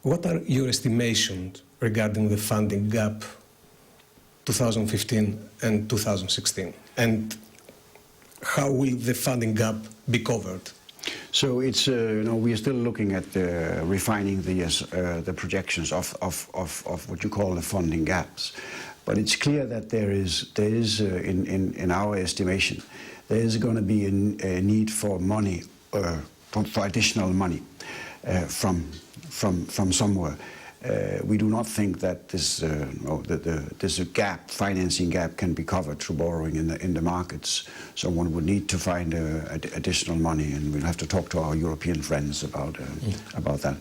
What are your estimations regarding the funding gap 2015 and 2016? And how will the funding gap be covered? So it's, we are still looking at refining the projections of what you call the funding gaps. But it's clear that there is in our estimation, there is going to be a need for money, for additional money from somewhere. We do not think that this gap, financing gap, can be covered through borrowing in the markets. So one would need to find additional money, and we'll have to talk to our European friends about that.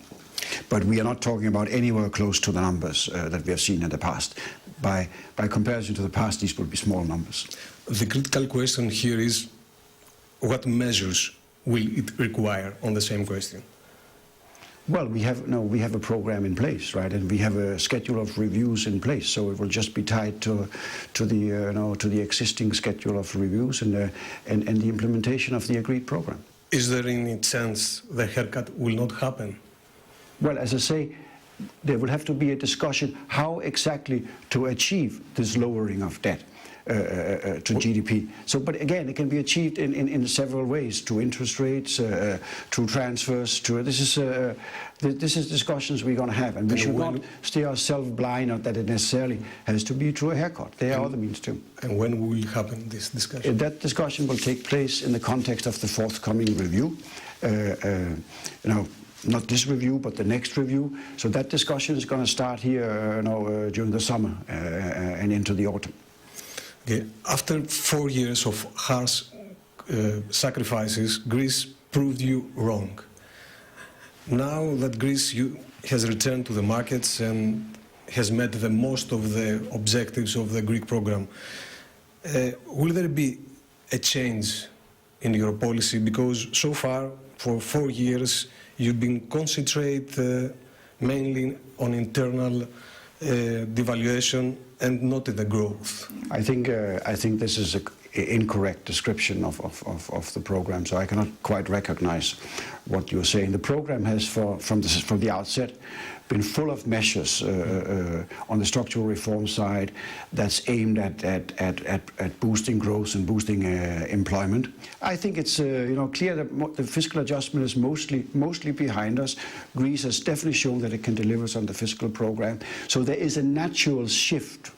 But we are not talking about anywhere close to the numbers that we have seen in the past. By comparison to the past, these will be small numbers. The critical question here is, what measures will it require on the same question? Well, we have a program in place, right, and we have a schedule of reviews in place. So it will just be tied to the existing schedule of reviews and the implementation of the agreed program. Is there any chance the haircut will not happen? Well, as I say, there will have to be a discussion how exactly to achieve this lowering of debt to GDP. So, but again, it can be achieved in several ways: through interest rates, through transfers. This is discussions we're going to have, and we should not stay ourselves blind that it necessarily has to be through a haircut. There are other means too. And when will happen this discussion? That discussion will take place in the context of the forthcoming review. Not this review, but the next review. So that discussion is going to start here during the summer and into the autumn. Okay. After 4 years of harsh sacrifices, Greece proved you wrong. Now that Greece has returned to the markets and has met the most of the objectives of the Greek program, will there be a change in your policy? Because so far, for 4 years, you've been concentrated mainly on internal devaluation and not in the growth. I think this is an incorrect description of the program, so I cannot quite recognize what you're saying. The program has, from the outset, been full of measures on the structural reform side that's aimed at boosting growth and boosting employment. I think it's clear that the fiscal adjustment is mostly behind us. Greece has definitely shown that it can deliver on the fiscal program. So there is a natural shift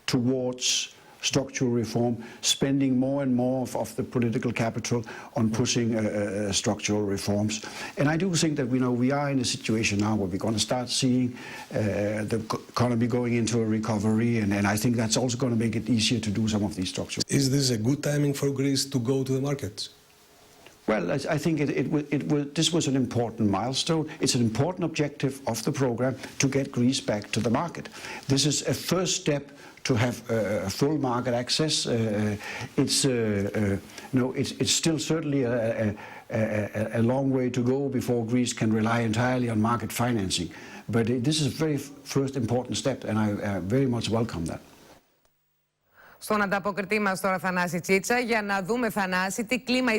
towards structural reform, spending more and more of the political capital on pushing structural reforms. And I do think that we are in a situation now where we're going to start seeing the economy going into a recovery, and I think that's also going to make it easier to do some of these structural. Is this a good timing for Greece to go to the markets? Well, I think this was an important milestone. It's an important objective of the program to get Greece back to the market. This is a first step to have full market access. It's still certainly a long way to go before Greece can rely entirely on market financing. But this is a very first important step, and I very much welcome that. Στον ανταποκριτή μας τώρα, Θανάση Τσίτσα, για να δούμε, Θανάση, τι κλίμα